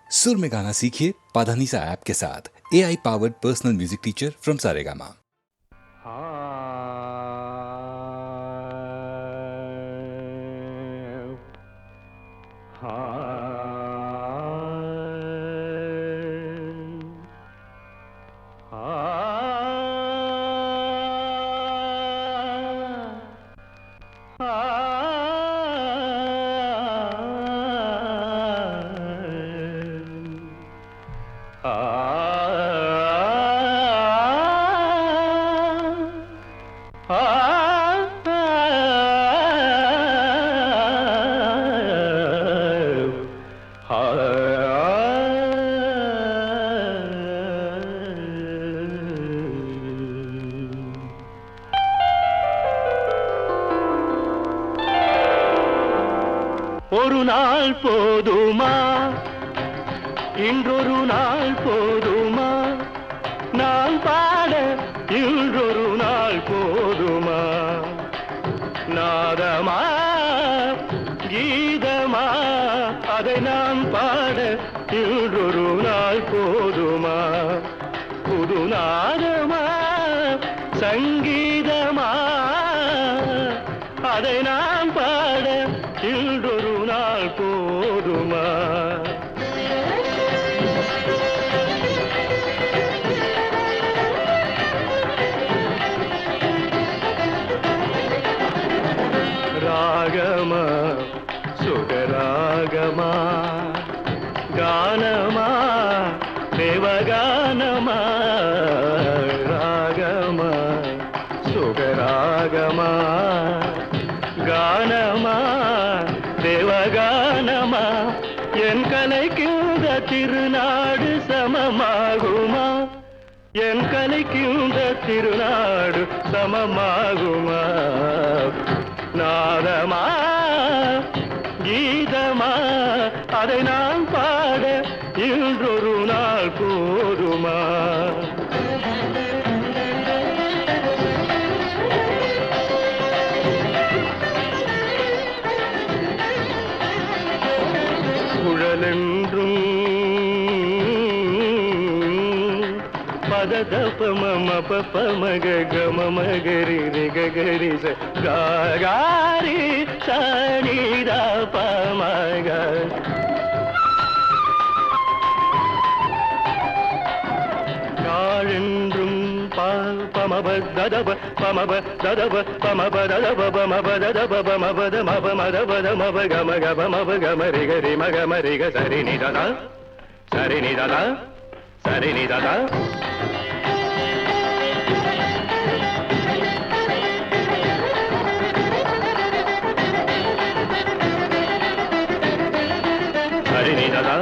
सुर में गाना सीखिए पाधानीसा ऐप के साथ। AI powered personal music teacher from Saregama. ஒரு நாள் போதுமா, இன்றொரு நாள் போதுமா, நான் பாட இன்றொரு நாள் போதுமா, நாதமா கீதமா அதை நான் பாட இன்றொரு நாள் போதுமா, புது நாதமா சங்கீதமா அதை நான் பாட இன்றொரு நாள் போதுமா. ராகமா சுகராகமா கானமா தேவகானமா, ராகமா சுகராகமா கானமா தேவகானமா, என் கலைக்குந்த திருநாடு சமமாகுமா, என் கலைக்குந்த திருநாடு சமமாகுமா, நாதமா கீதமா அதை நான் பாட இன்றொரு நாள் போதுமா. குழலென்றும் பதத பமம பமக கம மகரி ரிகரி காரி சனித பமக, காழென்றும் பமப ததப பமப ததப பமப ததப பமப ததப பமபத மப மதபத மப கம கப மப கம ரிகரி மக மரிக சரி நிததா சரி நிததா சரி நிததா. சரிநிததா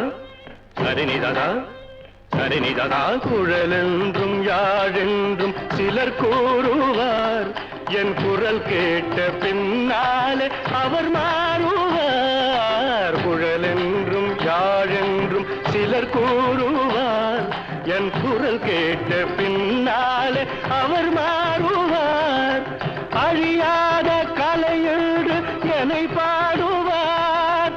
சரிநிததா சரிநிததா. குழலென்றும் யாழென்றும் சிலர் கூறுவார், என் குரல் கேட்ட பின்னாலே அவர் மாறுவார். குழலென்றும் யாழென்றும் சிலர் கூறுவார், என் குரல் கேட்ட பின்னாலே அவர் மாறுவார். அழியாத கலையென்று என்னை பாடுவார்,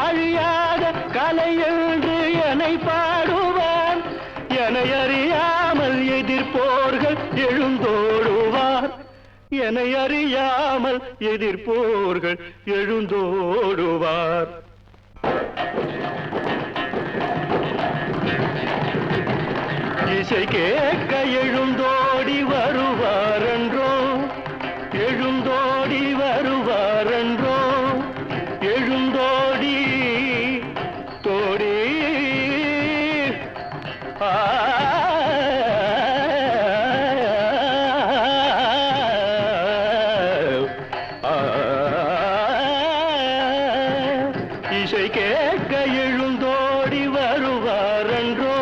அழியாத கலையென்று என்னை பாடுவார். என்னை அறியாமல் எதிர்ப்போர்கள் எழுந்தோடுவார், என்னை அறியாமல் எதிர்ப்போர்கள் எழுந்தோடுவார். இசை கேட்க எழுந்தோடி வருவாரென்றோ, எழுந்தோடி வருவாரென்றோ, எழுந்தோடி தோடி இசை கேட்க எழுந்தோடி வருவாரென்றோ.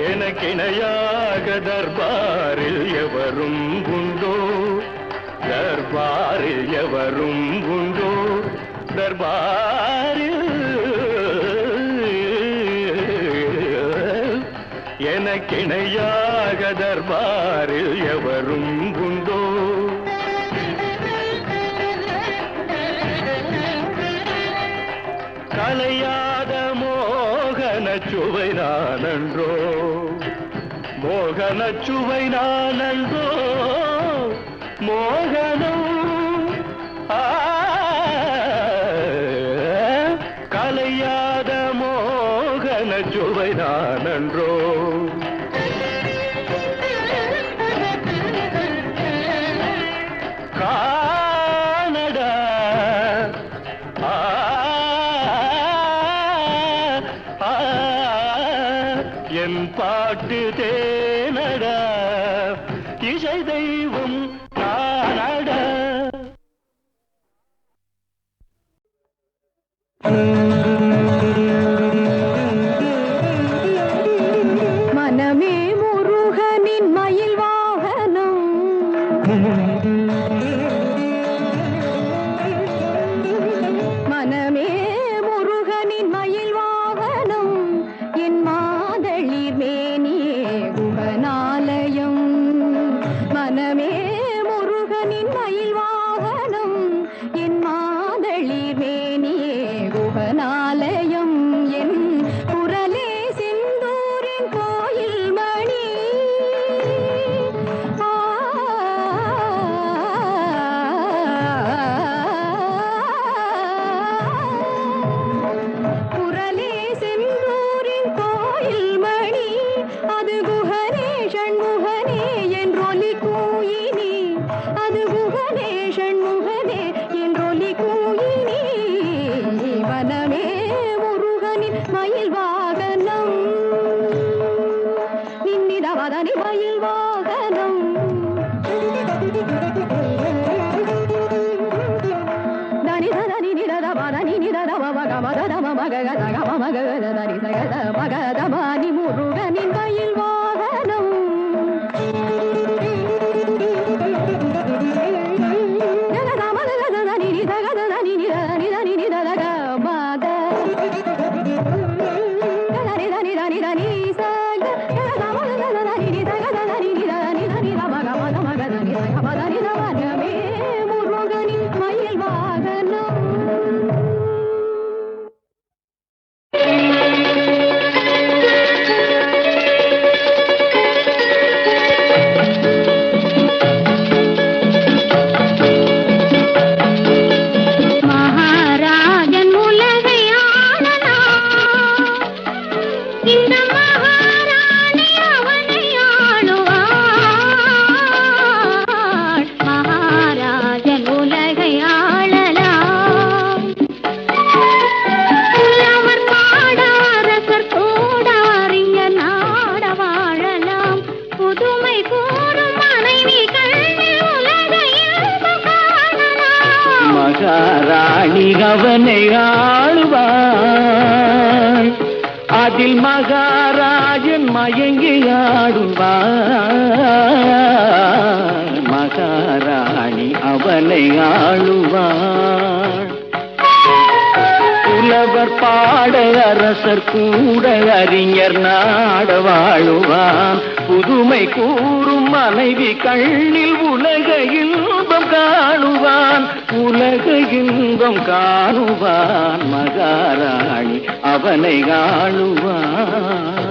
எனக்கிணையாக தர்பாரில் எவரும் உண்டோ, தர்பாரில் எவரும் உண்டோ, தர்பாரில் எனக்கிணையாக தர்பாரில் எவரும் உண்டோ? கலையாத மோகன சுவை நானன்றோ, மோகன சுவை நானன்றோ, மோகனம் கலையாத மோகன சுவை நானன்றோ. கானடா என் பாட்டு தேனடா, இசை தெய்வம் நானடா. மனமே முருகனின் மயில் வாகனம், மனமே முருகனின் மயில் வாகனம், என் மாதளிர் மேனியே குகனாலயம். மனமே முருகனின் மயில் வாகனம், என் மாதளிர் மேனியே குகனாலயம். என் குரலே செந்தூரின் கோயில் மணி, குரலே செந்தூரின் கோயில் மணி, அது குகனே ஷண்முகனே என்றொலி கூயினி, அது குகனே ஷண்முகனே என்றொலி கூயினி. வனமே முருகனின் மயில் வாகனம், நின்னிதவதனி மயில் வாகனம். தனி தனி நிதத பதனி நிதத மகமத மகத மகத தனி சகத மகத மணி முருகனின் மயில் வாகனம். முருகனின் மயில் வாகனம். மகாராஜன் உலகை ஆளலாம், இந்த மகாராணி அவனை ஆளுவாள். மகாராஜன் உலகை ஆளலாம், புலவர் பாட அரசர் கூட அறிஞர் நாட வாழலாம். புதுமை கூறும் மனைவி கண்ணில் உலகை இன்பம் காணலாம். மகாராணி அவனை ஆளுவாள், அதில் மகாராஜன் மயங்கி ஆடுவாள். மகாராணி அவனை ஆளுவாள். புலவர் பாட அரசர் கூட அறிஞர் நாட வாழுவான். புதுமை கூறும் மனைவி கண்ணில் உலக இன்பம் காணுவான். உலக இன்பம் காணுவான். மகாராணி அவனை ஆளுவான்.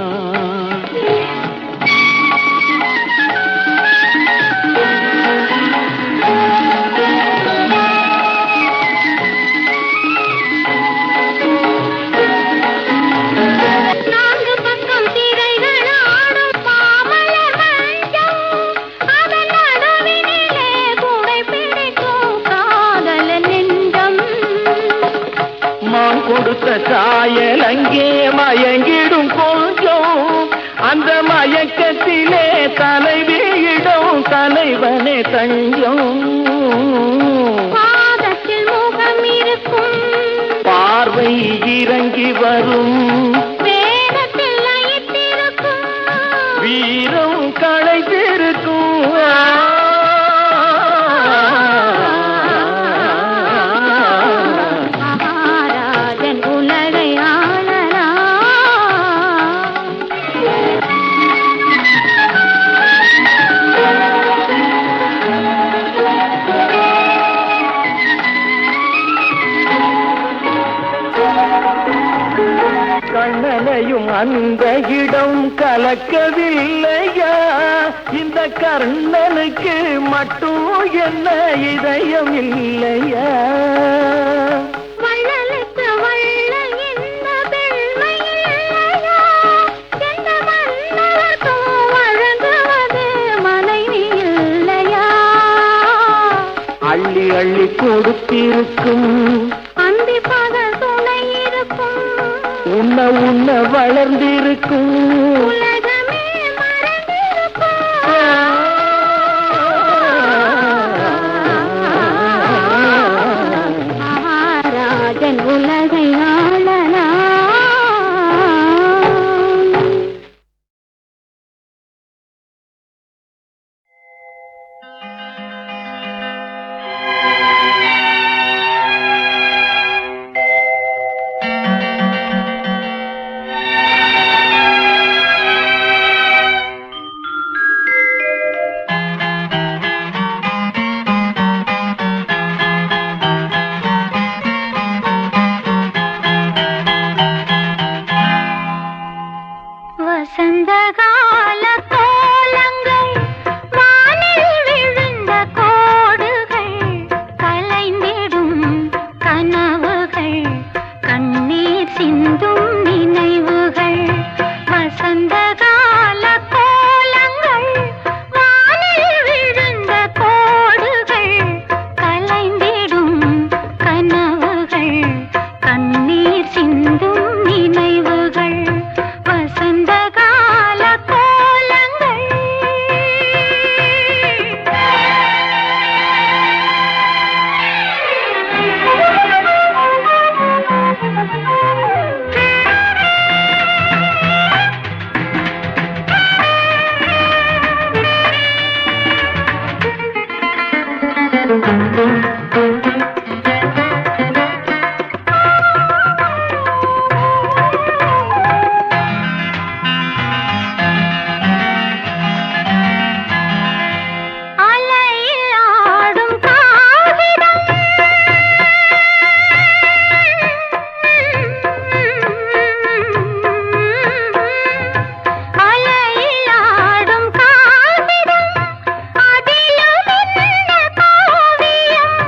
நான்கு பக்கம் திரைகள் ஆடும் மாமலர் மஞ்சம், அதன் நடுவினிலே கூடை பிடிக்கும் காதலன் நெஞ்சம். மான் கொடுத்த சாயல் அங்கே மயங்கிடும் கொஞ்சம். அந்த மயக்கத்திலே தலைவியிடும் தலைவனே தஞ்சம். பாதத்தில் முகம் இருக்கும், பார்வை இறங்கி வரும். வேதத்தில் லயித்திருக்கும், வீரம் களைத்திருக்கும். மகாராஜன் உலகை ஆளலாம். அந்த இடம் கலக்கவில்லையா? இந்த கர்ணனுக்கு மட்டும் என்ன இதயம் இல்லையா? வள்ளலுக்கு வள்ள என்ன பெருமை இல்லையா? எந்த மன்னருக்கும் வழங்குவது மனைவி இல்லையா? அள்ளி அள்ளி கொடுத்திருக்கும் அந்தி பகல் துணை இருக்கும் உன்ன உன்ன வளர்ந்திருக்கும் உலகமே மறந்திருக்கும். மகாராஜன் உலகை ஆளலாம். வசந்த கால கோலங்கள் வானில் விழுந்த கோடுகள் கலைந்திடும் கனவுகள் கண்ணீர் சிந்தும் நினைவுகள். வசந்த கால கோலங்கள் வானில் விழுந்த கோடுகள் கலைந்திடும் கனவுகள் கண்ணீர் சிந்தும் நினைவுகள். வசந்த கால கோலங்கள். அலையில் ஆடும் காகிதம் அலையில் ஆடும் காகிதம் அதிலும் என்ன காவியம்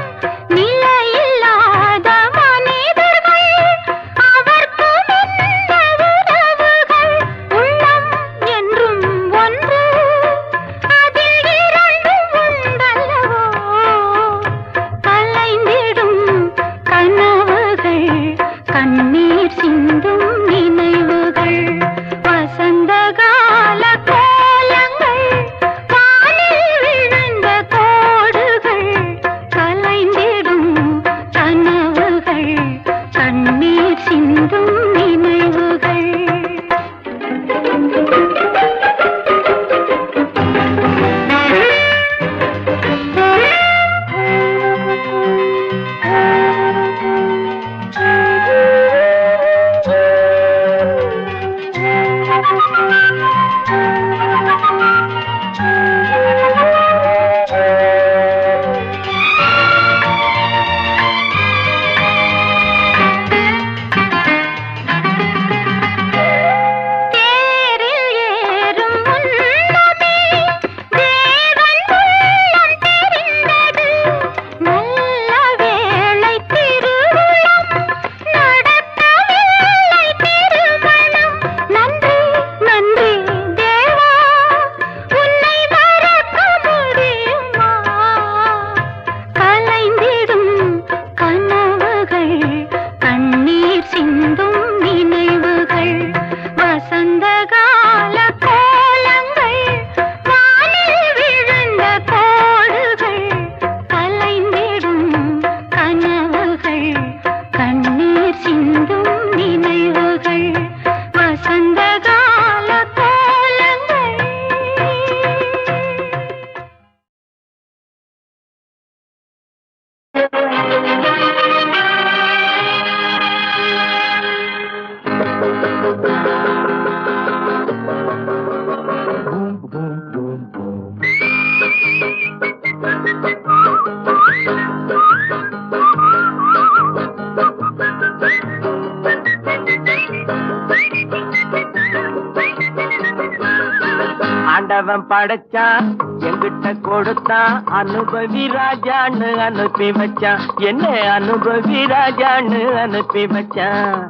ஆண்டவன் படைச்சான் எங்கிட்ட கொடுத்தான் அனுபவி ராஜான்னு அனுப்பி வச்சான் என்ன அனுபவி ராஜான்னு அனுப்பி வச்சான்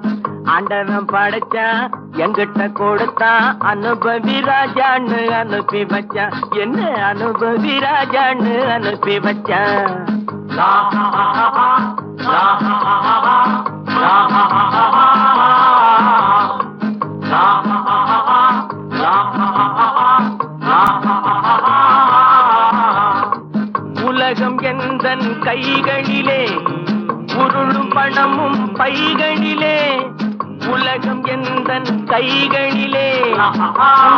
ஆண்டவன் படைச்சான் எங்கிட்ட கொடுத்தான் அனுபவி ராஜான்னு அனுப்பி வச்சான் என்ன அனுபவி ராஜான்னு அனுப்பி வச்சான் உலகம் எந்தன் கைகளிலே உருளும் பணமும் பைகளிலே உலகம் எந்தன் கைகளிலே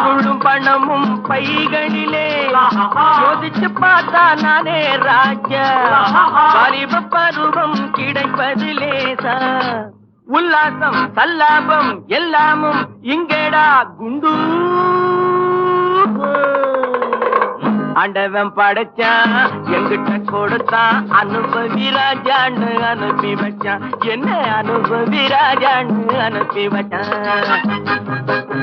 உருளும் பணமும் பைகளிலே யோசிச்சு பார்த்தா நானே ராஜா வாலிப பருவம் கிடைப்பது லேசா உல்லாசம் சல்லாபம் எல்லாமும் இங்கேடா குண்டு ஆண்டவன் படைச்சான் எங்கிட்ட கொடுத்தான் அனுபவி ராஜான்னு அனுப்பி வச்சான் என்ன அனுபவி ராஜான்னு அனுப்பி வச்சான்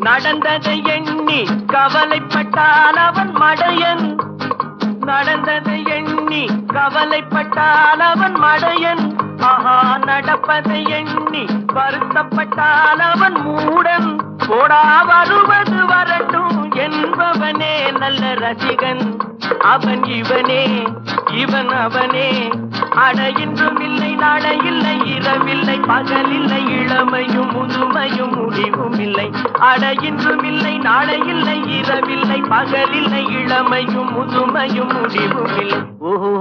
நடந்ததை எண்ணி கவலைப்பட்டால் அவன் மடையன் நடந்ததை எண்ணி கவலைப்பட்டால் அவன் மடையன் ஆஹா நடப்பதை எண்ணி வருத்தப்பட்டால் அவன் மூடன் போடா வருவது வரட்டும் என்பவனே நல்ல ரசிகன் அவன் இவனே இவன் அவனே அட இன்றும் இல்லை நாளை இல்லை இரவில்லை பகலில்லை இளமையும் முதுமையும் முடிவும் இல்லை அட இன்றும் இல்லை நாளை இல்லை இரவில்லை பகலில்லை இளமையும் முதுமையும் முடிவும் இல்லை ஓஹோ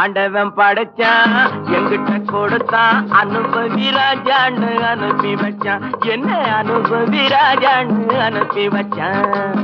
ஆண்டவன் படைச்சான் எங்கிட்ட கொடுத்தான் அனுபவி ராஜான்னு அனுப்பி வச்சான் என்ன அனுபவி ராஜான்னு அனுப்பி வச்சான்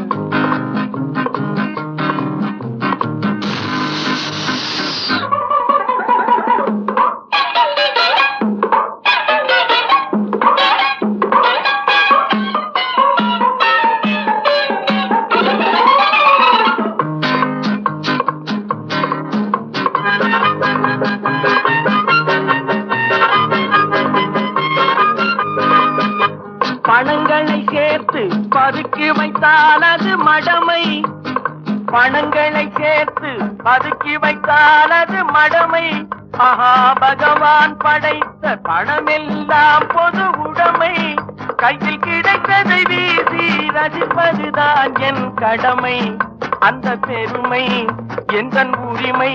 பணங்களை சேர்த்து பதுக்கி வைத்தால் அது மடமை பணங்களை சேர்த்து பதுக்கி வைத்தால் அது மடமை ஆஹா பகவான் படைத்த பணமெல்லாம் பொது உடைமை கையில் கிடைத்ததை வீசி ரசிப்பதுதான் என் கடமை அந்த பெருமை எந்தன் உரிமை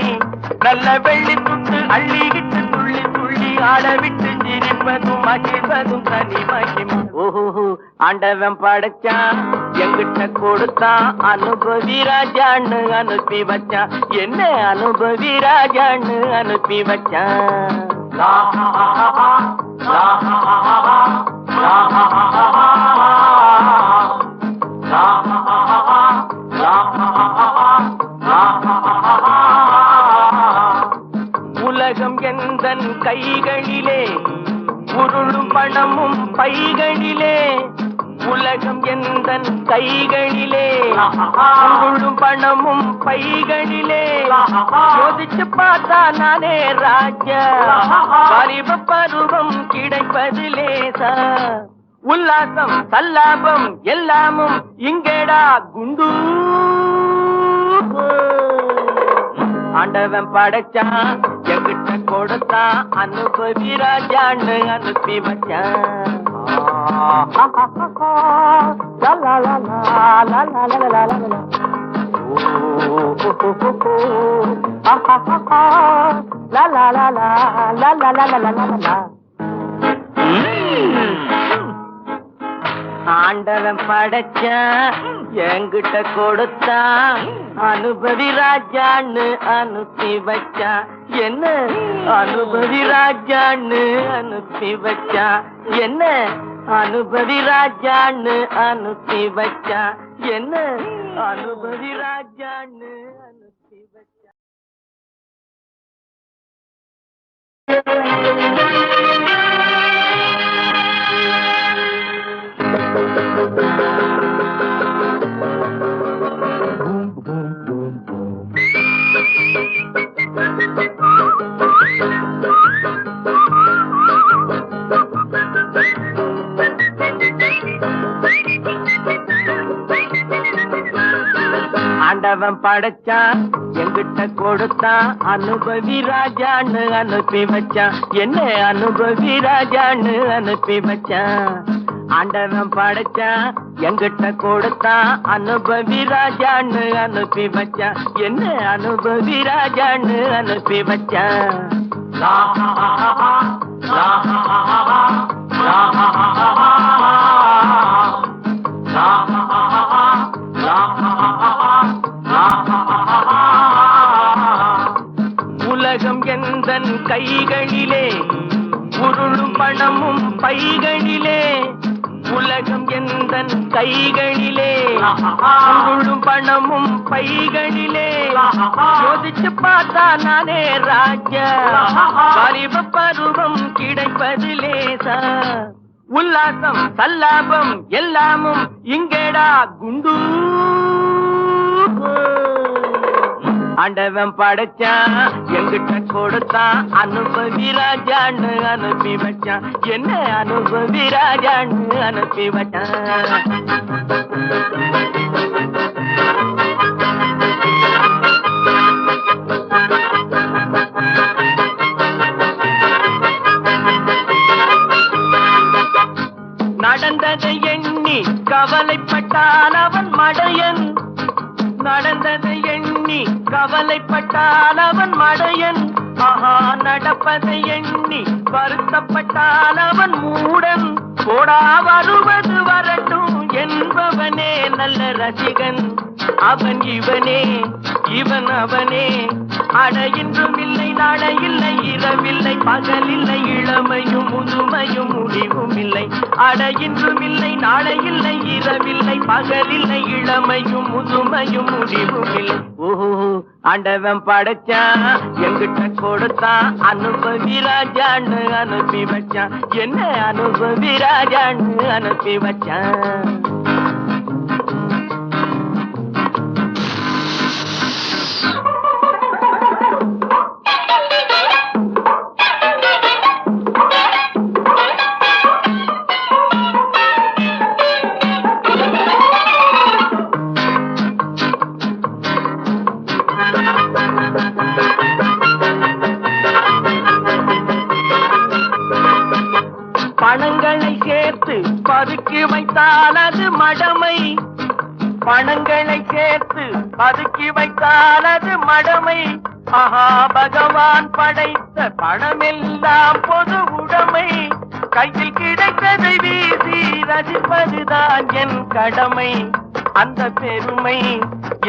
நல்ல வெள்ளி துண்டு அள்ளிக்கிட்டு துள்ளி துள்ளி ஆடவிட்டு சிரிப்பதும் மகிழ்வதும் தனி மகிமை ஓஹோ ஆண்டவன் படைச்சான் எங்கிட்ட கொடுத்தான் அனுபவி ராஜான்னு அனுப்பி வச்சான் என்ன அனுபவி ராஜான்னு அனுப்பி வச்சான் உலகம் எந்தன் கைகளிலே உருளும் பணமும் பைகளிலே உலகம் எந்தன் கைகளிலே உருளும் பணமும் பைகளிலே யோசிச்சு பார்த்தா நானே ராஜா வாலிப பருவம் கிடைப்பது லேசா உல்லாசம் சல்லாபம் எல்லாமும் இங்கேடா குண்டு ஆண்டவன் படைச்சான் எங்கிட்ட கொடுத்தான் அனுபவி ராஜான்னு அனுப்பி வச்சான் ஆண்டவன் படைச்சான் என்கிட்ட கொடுத்தான் அனுபவி ராஜான்னு அனுப்பி வச்சான் என்ன அனுபவி ராஜான்னு அனுப்பி வச்சான் என்ன அனுபவி ராஜான்னு அனுப்பி வச்சான் என்ன அனுபவி ராஜான்னு அனுப்பி வச்சான் ஆண்டவன் படைச்சான் எங்கிட்ட கொடுத்தான் அனுபவி ராஜான்னு அனுப்பி வச்சான் என்ன அனுபவி ராஜான்னு அனுப்பி வச்சான் ஆண்டவன் படைச்சான் எங்கிட்ட கொடுத்தான் அனுபவி ராஜான்னு அனுப்பி வச்சான் என்ன அனுபவி ராஜான்னு அனுப்பி வச்சான் உலகம் எந்தன் கைகளிலே உருளும் பணமும் பைகளிலே உலகம் எந்தன் கைகளிலே உருளும் பணமும் பைகளிலே யோசிச்சு பார்த்தா நானே ராஜா வாலிப பருவம் கிடைப்பது லேசா உல்லாசம் சல்லாபம் எல்லாமும் இங்கேடா குண்டு ஆண்டவன் படைச்சான் எங்கிட்ட கொடுத்தான் அனுபவி ராஜான்னு அனுப்பி வச்சான் என்ன அனுபவி ராஜான்னு அனுப்பி வச்சான் நடந்ததை எண்ணி கவலைப்பட்டான் அவன் மடையன் நடந்ததை எண்ணி கவலைப்பட்டால் அவன் மடையன் ஆஹா நடப்பதை எண்ணி வருத்தப்பட்டால் அவன் மூடன் போடா வருவது வரட்டும் என்பவனே நல்ல ரசிகன் அவன் இவனே இவன் அவனே அட இன்றும் இல்லை நாளை இல்லை இரவில்லை பகலில்லை இளமையும் முதுமையும் முடிவும் இல்லை அட இன்றும் இல்லை நாளை இல்லை இரவில்லை பகலில்லை இளமையும் முதுமையும் முடிவும் இல்லை ஓஹோ ஆண்டவன் படைச்சான் எங்கிட்ட கொடுத்தான் அனுபவி ராஜான்னு அனுப்பி வச்சான் என்ன அனுபவி ராஜான்னு அனுப்பி வச்சான் பணங்களை சேர்த்து பதுக்கி வைத்தால் அது மடமை பணங்களை சேர்த்து பதுக்கி வைத்தால் அது மடமை ஆஹா பகவான் படைத்த பணமெல்லாம் பொது உடைமை கையில் கிடைத்ததை வீசி ரசிப்பதுதான் என் கடமை அந்த பெருமை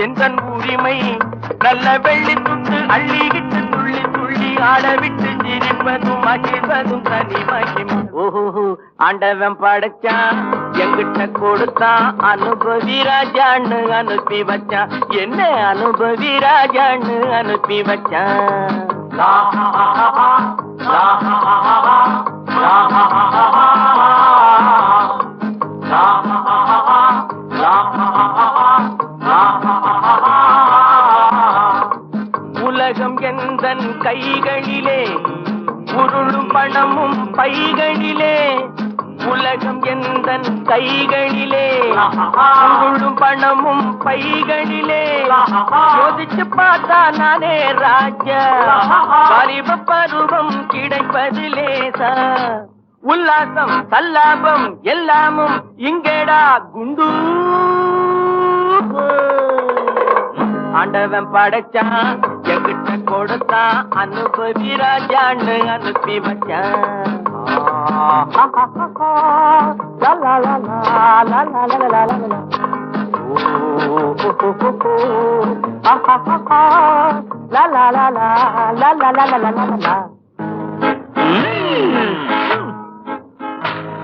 எந்தன் உரிமை நல்ல வெள்ளி துண்டு அள்ளிவிட்டு துள்ளி துள்ளி ஆடவிட்டு சிரிப்பதும் மகிழ்வதும் தனி மகிமை ஓஹோ ஆண்டவன் படைச்சான் எங்கிட்ட கொடுத்தான் அனுபவி ராஜான்னு அனுப்பி வச்சான் என்ன அனுபவி ராஜான்னு அனுப்பி வச்சான் உலகம் எந்தன் கைகளிலே உருளும் பணமும் பைகளிலே உலகம் எந்தன் கைகளிலே உருளும் பணமும் பைகளிலே யோசிச்சு பார்த்தா நானே ராஜா வாலிப பருவம் கிடைப்பது லேசா உல்லாசம் சல்லாபம் எல்லாமும் இங்கேடா குண்டு ஆண்டவன் படைச்சான் எங்கிட்ட கொடுத்தான் அனுபவி ராஜான்னு அனுப்பி வச்சான்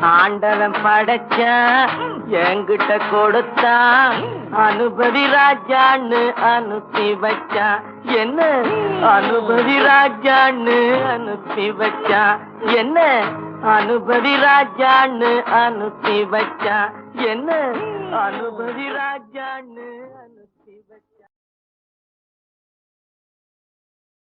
ஆண்டவன் படைச்சான் எங்கிட்ட கொடுத்தான் அனுபவி ராஜான்னு அனுப்பி வச்சான் என்ன அனுபவி ராஜான்னு அனுப்பி வச்சான் என்ன அனுபவி ராஜான்னு அனுப்பி வச்சான் என்ன அனுபவி ராஜான்னு அனுப்பி வச்சான்